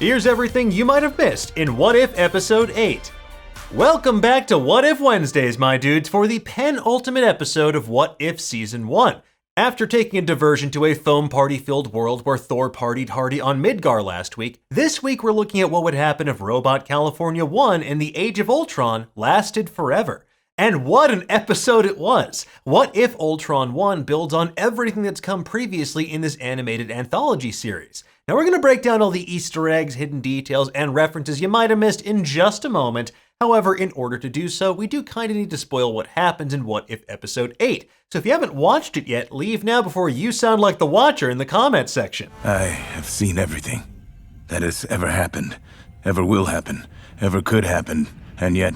Here's everything you might have missed in What If Episode 8. Welcome back to What If Wednesdays, my dudes, for the penultimate episode of What If Season 1. After taking a diversion to a foam party-filled world where Thor partied hardy on Midgar last week, this week we're looking at what would happen if Robot California 1 and the Age of Ultron lasted forever. And what an episode it was! What If Ultron 1 builds on everything that's come previously in this animated anthology series. Now we're going to break down all the Easter eggs, hidden details, and references you might have missed in just a moment. However, in order to do so, we do kind of need to spoil what happens in What If Episode 8. So if you haven't watched it yet, leave now before you sound like the Watcher in the comments section. I have seen everything that has ever happened, ever will happen, ever could happen, and yet,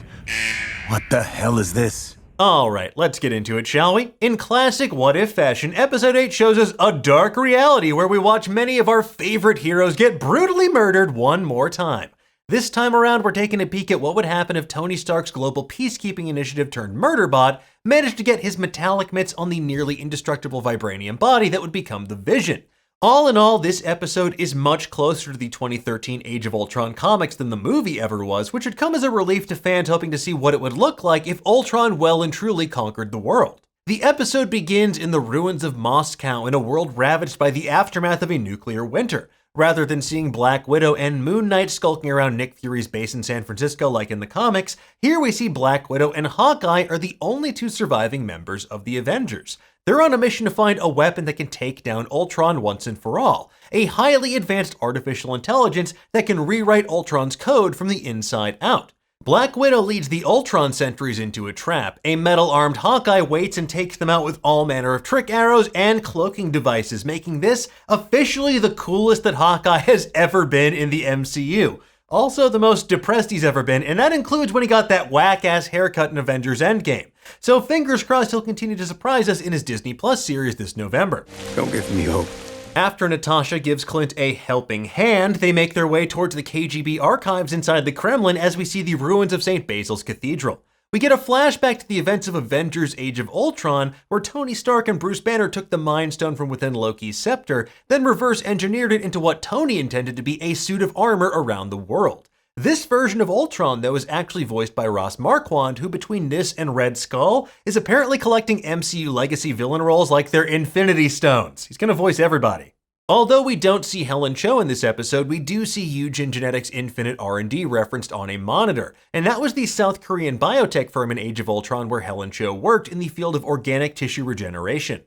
what the hell is this? Alright, let's get into it, shall we? In classic What If fashion, Episode 8 shows us a dark reality where we watch many of our favorite heroes get brutally murdered one more time. This time around, we're taking a peek at what would happen if Tony Stark's global peacekeeping initiative turned Murderbot managed to get his metallic mitts on the nearly indestructible vibranium body that would become the Vision. All in all, this episode is much closer to the 2013 Age of Ultron comics than the movie ever was, which would come as a relief to fans hoping to see what it would look like if Ultron well and truly conquered the world. The episode begins in the ruins of Moscow in a world ravaged by the aftermath of a nuclear winter. Rather than seeing Black Widow and Moon Knight skulking around Nick Fury's base in San Francisco like in the comics, here we see Black Widow and Hawkeye are the only two surviving members of the Avengers. They're on a mission to find a weapon that can take down Ultron once and for all, a highly advanced artificial intelligence that can rewrite Ultron's code from the inside out. Black Widow leads the Ultron sentries into a trap. A metal-armed Hawkeye waits and takes them out with all manner of trick arrows and cloaking devices, making this officially the coolest that Hawkeye has ever been in the MCU. Also the most depressed he's ever been, and that includes when he got that whack-ass haircut in Avengers Endgame. So fingers crossed he'll continue to surprise us in his Disney Plus series this November. Don't give me hope. After Natasha gives Clint a helping hand, they make their way towards the KGB archives inside the Kremlin as we see the ruins of St. Basil's Cathedral. We get a flashback to the events of Avengers Age of Ultron, where Tony Stark and Bruce Banner took the Mind Stone from within Loki's scepter, then reverse engineered it into what Tony intended to be a suit of armor around the world. This version of Ultron, though, is actually voiced by Ross Marquand, who between this and Red Skull is apparently collecting MCU legacy villain roles like they're Infinity Stones. He's gonna voice everybody. Although we don't see Helen Cho in this episode, we do see Eugen Genetics' Infinite R&D referenced on a monitor, and that was the South Korean biotech firm in Age of Ultron where Helen Cho worked in the field of organic tissue regeneration.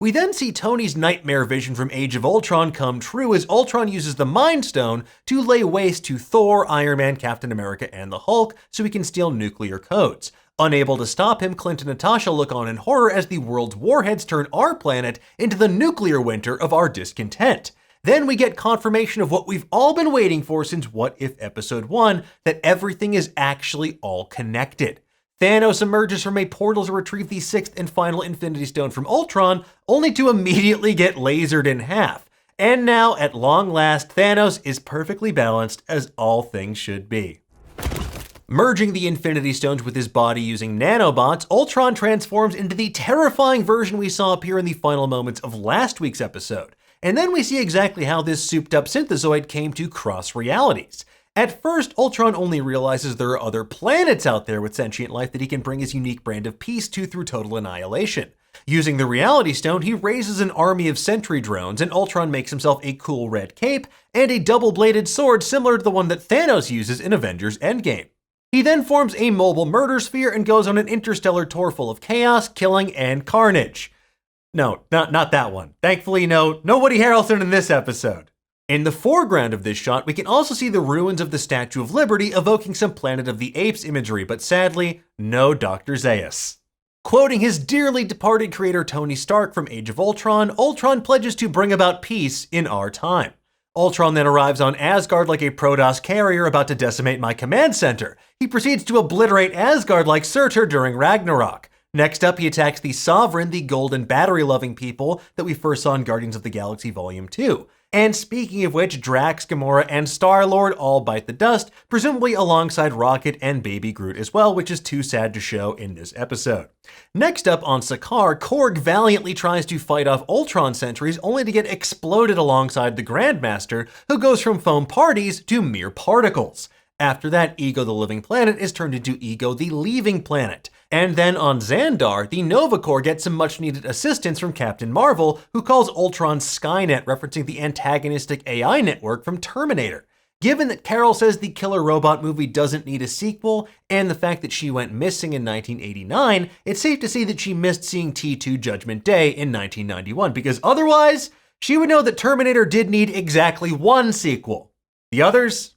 We then see Tony's nightmare vision from Age of Ultron come true as Ultron uses the Mind Stone to lay waste to Thor, Iron Man, Captain America, and the Hulk so he can steal nuclear codes. Unable to stop him, Clint and Natasha look on in horror as the world's warheads turn our planet into the nuclear winter of our discontent. Then we get confirmation of what we've all been waiting for since What If Episode 1, that everything is actually all connected. Thanos emerges from a portal to retrieve the sixth and final Infinity Stone from Ultron, only to immediately get lasered in half. And now, at long last, Thanos is perfectly balanced, as all things should be. Merging the Infinity Stones with his body using nanobots, Ultron transforms into the terrifying version we saw appear in the final moments of last week's episode. And then we see exactly how this souped-up synthezoid came to cross realities. At first, Ultron only realizes there are other planets out there with sentient life that he can bring his unique brand of peace to through total annihilation. Using the Reality Stone, he raises an army of sentry drones, and Ultron makes himself a cool red cape and a double-bladed sword similar to the one that Thanos uses in Avengers Endgame. He then forms a mobile murder sphere and goes on an interstellar tour full of chaos, killing, and carnage. No, not that one. Thankfully, no Woody Harrelson in this episode. In the foreground of this shot, we can also see the ruins of the Statue of Liberty evoking some Planet of the Apes imagery, but sadly, no Dr. Zaius. Quoting his dearly departed creator Tony Stark from Age of Ultron, Ultron pledges to bring about peace in our time. Ultron then arrives on Asgard like a Protoss carrier about to decimate my command center. He proceeds to obliterate Asgard like Surtur during Ragnarok. Next up, he attacks the Sovereign, the golden battery-loving people that we first saw in Guardians of the Galaxy Volume 2. And speaking of which, Drax, Gamora, and Star-Lord all bite the dust, presumably alongside Rocket and Baby Groot as well, which is too sad to show in this episode. Next up on Sakaar, Korg valiantly tries to fight off Ultron sentries only to get exploded alongside the Grandmaster, who goes from foam parties to mere particles. After that, Ego the Living Planet is turned into Ego the Leaving Planet. And then on Xandar, the Nova Corps gets some much needed assistance from Captain Marvel, who calls Ultron Skynet, referencing the antagonistic AI network from Terminator. Given that Carol says the Killer Robot movie doesn't need a sequel, and the fact that she went missing in 1989, it's safe to say that she missed seeing T2 Judgment Day in 1991, because otherwise, she would know that Terminator did need exactly one sequel. The others?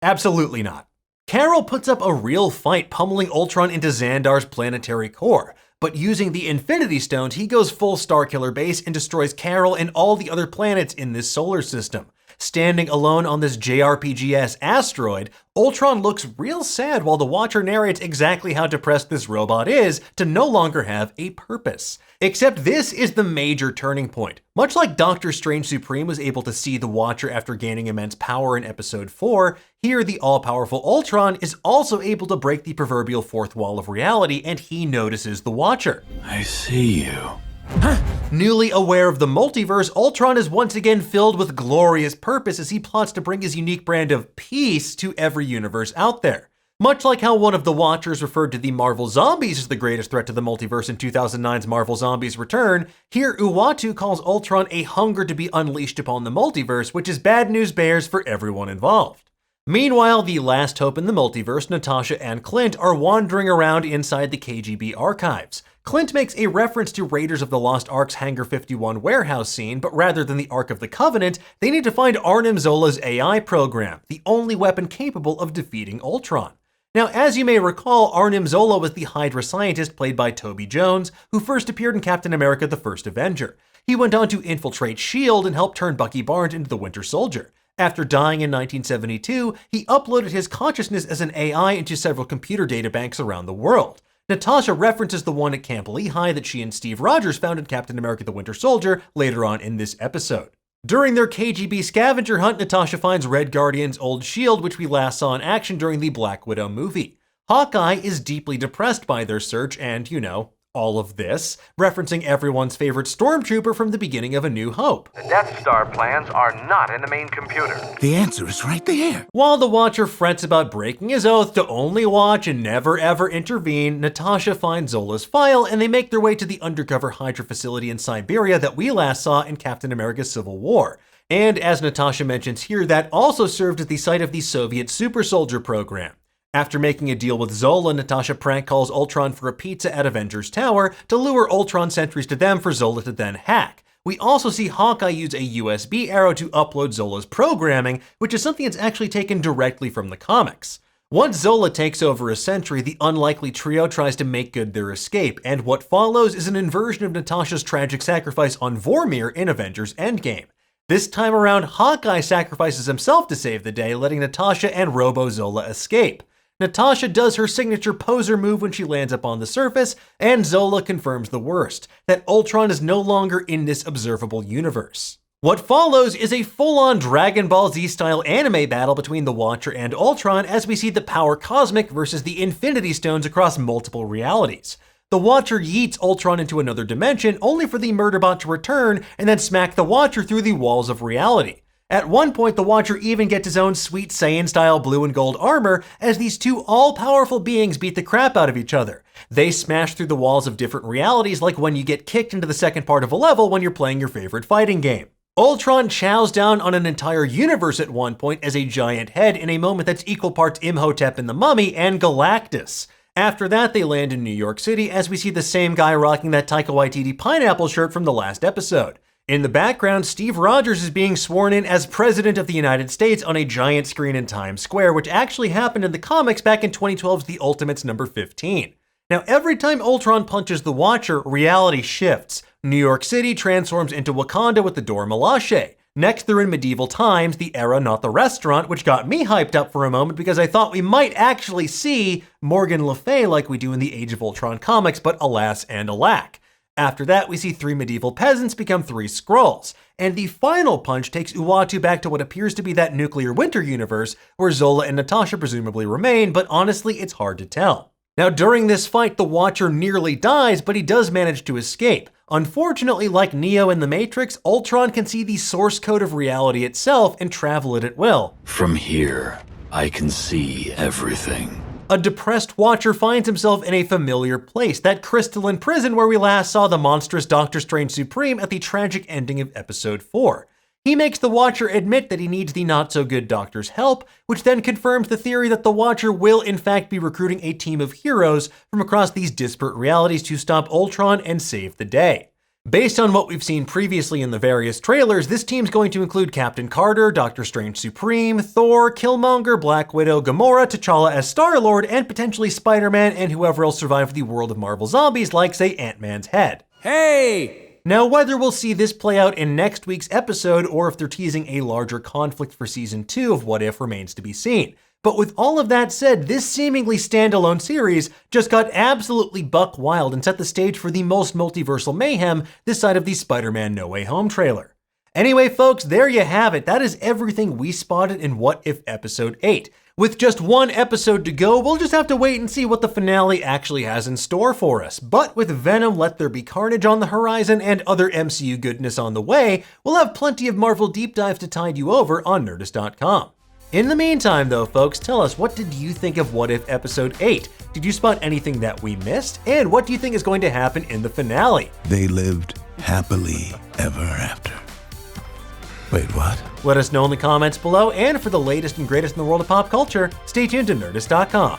Absolutely not. Carol puts up a real fight pummeling Ultron into Xandar's planetary core, but using the Infinity Stones, he goes full Starkiller base and destroys Carol and all the other planets in this solar system. Standing alone on this JRPGS asteroid, Ultron looks real sad while the Watcher narrates exactly how depressed this robot is to no longer have a purpose. Except this is the major turning point. Much like Doctor Strange Supreme was able to see the Watcher after gaining immense power in episode 4, here the all-powerful Ultron is also able to break the proverbial fourth wall of reality, and he notices the Watcher. I see you. Newly aware of the multiverse, Ultron is once again filled with glorious purpose as he plots to bring his unique brand of peace to every universe out there. Much like how one of the Watchers referred to the Marvel Zombies as the greatest threat to the multiverse in 2009's Marvel Zombies Return, here Uatu calls Ultron a hunger to be unleashed upon the multiverse, which is bad news bears for everyone involved. Meanwhile, the last hope in the multiverse, Natasha and Clint, are wandering around inside the KGB archives. Clint makes a reference to Raiders of the Lost Ark's Hangar 51 warehouse scene, but rather than the Ark of the Covenant, they need to find Arnim Zola's AI program, the only weapon capable of defeating Ultron. Now, as you may recall, Arnim Zola was the Hydra scientist played by Toby Jones, who first appeared in Captain America: The First Avenger. He went on to infiltrate S.H.I.E.L.D. and help turn Bucky Barnes into the Winter Soldier. After dying in 1972, he uploaded his consciousness as an AI into several computer databanks around the world. Natasha references the one at Camp Lehigh that she and Steve Rogers found in Captain America: The Winter Soldier later on in this episode. During their KGB scavenger hunt, Natasha finds Red Guardian's old shield, which we last saw in action during the Black Widow movie. Hawkeye is deeply depressed by their search and, all of this, referencing everyone's favorite stormtrooper from the beginning of A New Hope. The Death Star plans are not in the main computer. The answer is right there. While the Watcher frets about breaking his oath to only watch and never ever intervene, Natasha finds Zola's file and they make their way to the undercover Hydra facility in Siberia that we last saw in Captain America: Civil War. And as Natasha mentions here, that also served as the site of the Soviet Super Soldier program. After making a deal with Zola, Natasha prank calls Ultron for a pizza at Avengers Tower to lure Ultron sentries to them for Zola to then hack. We also see Hawkeye use a USB arrow to upload Zola's programming, which is something that's actually taken directly from the comics. Once Zola takes over a sentry, the unlikely trio tries to make good their escape, and what follows is an inversion of Natasha's tragic sacrifice on Vormir in Avengers Endgame. This time around, Hawkeye sacrifices himself to save the day, letting Natasha and Robo-Zola escape. Natasha does her signature poser move when she lands up on the surface, and Zola confirms the worst, that Ultron is no longer in this observable universe. What follows is a full-on Dragon Ball Z-style anime battle between the Watcher and Ultron as we see the Power Cosmic versus the Infinity Stones across multiple realities. The Watcher yeets Ultron into another dimension, only for the Murderbot to return and then smack the Watcher through the walls of reality. At one point, the Watcher even gets his own Sweet Saiyan-style blue and gold armor as these two all-powerful beings beat the crap out of each other. They smash through the walls of different realities, like when you get kicked into the second part of a level when you're playing your favorite fighting game. Ultron chows down on an entire universe at one point as a giant head in a moment that's equal parts Imhotep and the Mummy and Galactus. After that, they land in New York City as we see the same guy rocking that Taika Waititi pineapple shirt from the last episode. In the background, Steve Rogers is being sworn in as President of the United States on a giant screen in Times Square, which actually happened in the comics back in 2012's The Ultimates number 15. Now, every time Ultron punches the Watcher, reality shifts. New York City transforms into Wakanda with the Dora Milaje. Next, they're in medieval times, the era, not the restaurant, which got me hyped up for a moment because I thought we might actually see Morgan Le Fay like we do in the Age of Ultron comics, but alas and alack. After that, we see 3 medieval peasants become 3 Skrulls. And the final punch takes Uatu back to what appears to be that nuclear winter universe where Zola and Natasha presumably remain, but honestly, it's hard to tell. Now, during this fight, the Watcher nearly dies, but he does manage to escape. Unfortunately, like Neo in the Matrix, Ultron can see the source code of reality itself and travel it at will. From here, I can see everything. A depressed Watcher finds himself in a familiar place, that crystalline prison where we last saw the monstrous Doctor Strange Supreme at the tragic ending of Episode 4. He makes the Watcher admit that he needs the not-so-good Doctor's help, which then confirms the theory that the Watcher will in fact be recruiting a team of heroes from across these disparate realities to stop Ultron and save the day. Based on what we've seen previously in the various trailers, this team's going to include Captain Carter, Doctor Strange Supreme, Thor, Killmonger, Black Widow, Gamora, T'Challa as Star-Lord, and potentially Spider-Man and whoever else survived the world of Marvel Zombies like, say, Ant-Man's head. Hey! Now, whether we'll see this play out in next week's episode or if they're teasing a larger conflict for Season 2 of What If remains to be seen. But with all of that said, this seemingly standalone series just got absolutely buck wild and set the stage for the most multiversal mayhem this side of the Spider-Man No Way Home trailer. Anyway, folks, there you have it. That is everything we spotted in What If Episode 8. With just one episode to go, we'll just have to wait and see what the finale actually has in store for us. But with Venom, Let There Be Carnage on the horizon and other MCU goodness on the way, we'll have plenty of Marvel deep dives to tide you over on Nerdist.com. In the meantime, though, folks, tell us, what did you think of What If Episode 8? Did you spot anything that we missed? And what do you think is going to happen in the finale? They lived happily ever after. Wait, what? Let us know in the comments below, and for the latest and greatest in the world of pop culture, stay tuned to Nerdist.com.